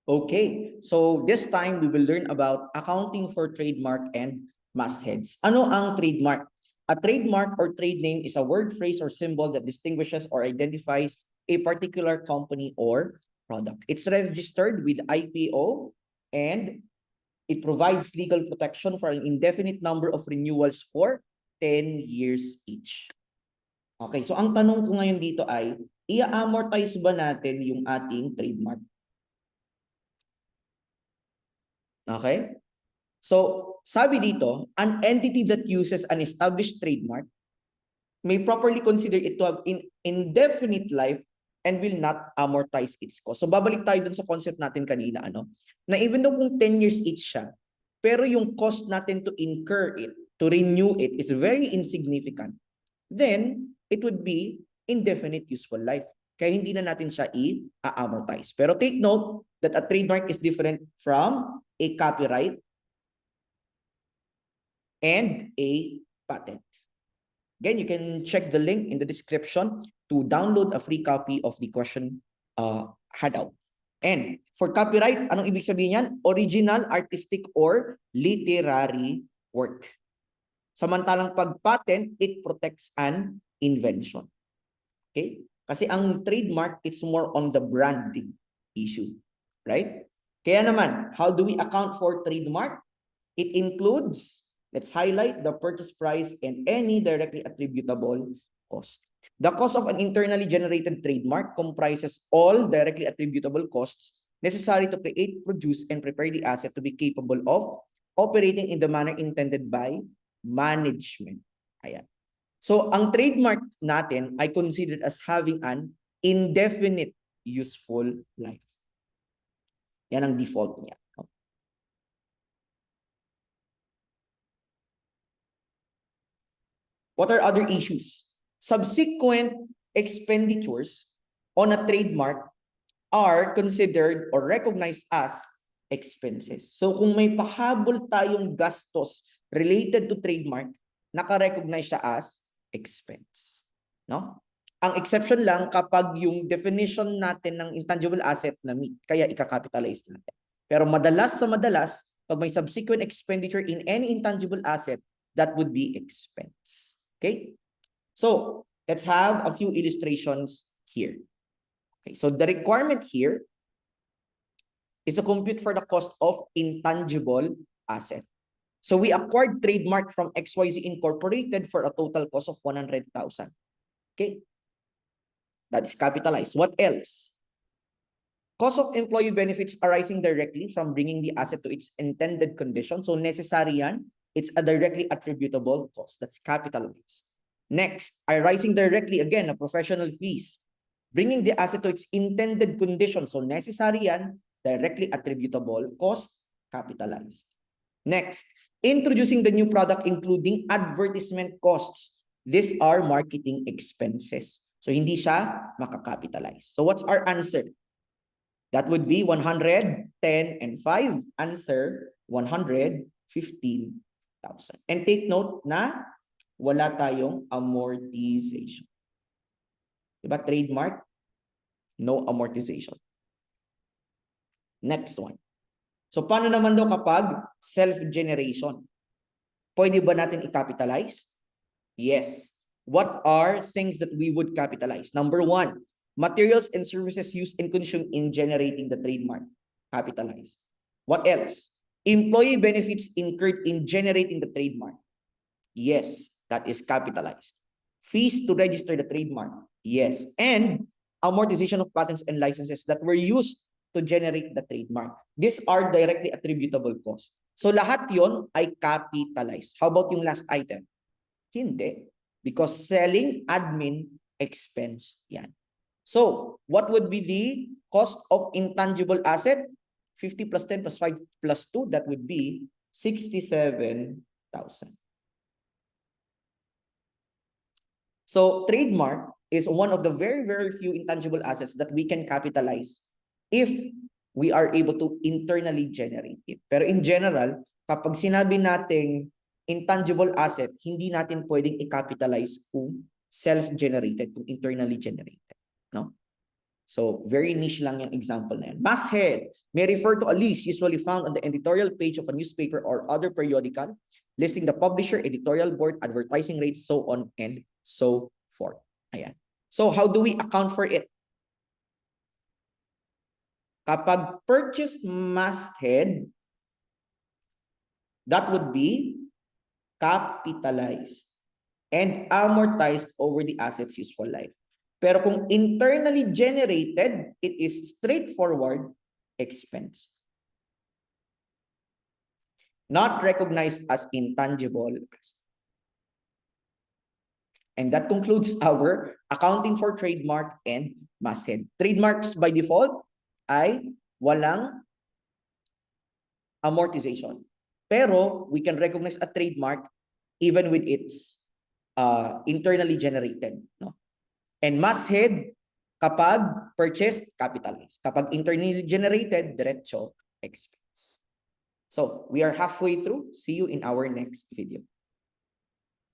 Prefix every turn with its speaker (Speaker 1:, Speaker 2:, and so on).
Speaker 1: Okay, so this time we will learn about accounting for trademark and mastheads. Ano ang trademark? A trademark or trade name is a word, phrase, or symbol that distinguishes or identifies a particular company or product. It's registered with IPO and it provides legal protection for an indefinite number of renewals for 10 years each. Okay, so ang tanong ko ngayon dito ay, i-amortize ba natin yung ating trademark? Okay? So, sabi dito, an entity that uses an established trademark may properly consider it to have indefinite life and will not amortize its cost. So, babalik tayo dun sa concept natin kanina, na even though kung 10 years each siya, pero yung cost natin to incur it, to renew it, is very insignificant, then it would be indefinite useful life. Kaya hindi na natin siya i-amortize. Pero take note that a trademark is different from a copyright and a patent. Again, you can check the link in the description to download a free copy of the question handout. And for copyright, anong ibig sabihin yan? Original, artistic, or literary work. Samantalang pag patent, it protects an invention. Okay? Kasi ang trademark, it's more on the branding issue. Right? Kaya naman, how do we account for trademark? It includes, let's highlight the purchase price and any directly attributable cost. The cost of an internally generated trademark comprises all directly attributable costs necessary to create, produce, and prepare the asset to be capable of operating in the manner intended by management. Ayan. So, ang trademark natin ay considered as having an indefinite useful life. Yan ang default niya. What are other issues? Subsequent expenditures on a trademark are considered or recognized as expenses. So kung may pahabol tayong gastos related to trademark, naka-recognize siya as expense. No? Ang exception lang kapag yung definition natin ng intangible asset na meet, kaya ika-capitalize natin. Pero madalas sa madalas, pag may subsequent expenditure in any intangible asset, that would be expense. Okay? So, let's have a few illustrations here. Okay, so the requirement here is to compute for the cost of intangible asset. So we acquired trademark from XYZ Incorporated for a total cost of 100,000. Okay? That is capitalized. What else? Cost of employee benefits arising directly from bringing the asset to its intended condition. So necessary yan. It's a directly attributable cost. That's capitalized. Next, arising directly, again, a professional fees. Bringing the asset to its intended condition. So necessary yan, directly attributable cost, capitalized. Next, introducing the new product including advertisement costs. These are marketing expenses. So hindi siya makakapitalize. So what's our answer? That would be 110 and 5. Answer, 115,000. And take note na wala tayong amortization. Diba? Trademark, no amortization. Next one. So, paano naman daw kapag self-generation? Pwede ba natin i-capitalize? Yes. What are things that we would capitalize? Number one, materials and services used and consumed in generating the trademark. Capitalized. What else? Employee benefits incurred in generating the trademark. Yes, that is capitalized. Fees to register the trademark. Yes. And amortization of patents and licenses that were used to generate the trademark. These are directly attributable costs. So lahat yon ay capitalized. How about yung last item? Hindi. Because selling admin expense yan. So, what would be the cost of intangible asset? 50 plus 10 plus 5 plus 2, that would be 67,000. So, trademark is one of the very, very few intangible assets that we can capitalize if we are able to internally generate it. Pero in general, kapag sinabi nating intangible asset, hindi natin pwedeng i-capitalize kung self-generated, kung internally generated. No? So, very niche lang yung example na yan. Masthead may refer to a list usually found on the editorial page of a newspaper or other periodical, listing the publisher, editorial board, advertising rates, so on and so forth. Ayan. So, how do we account for it? Kapag purchased masthead, that would be capitalized and amortized over the asset's useful life. Pero kung internally generated, it is straightforward expense. Not recognized as intangible. And that concludes our accounting for trademark and masthead. Trademarks by default ay walang amortization. Pero we can recognize a trademark even with its internally generated. No? And masthead, kapag purchased, capitalized. Kapag internally generated, diretso expense. So we are halfway through. See you in our next video.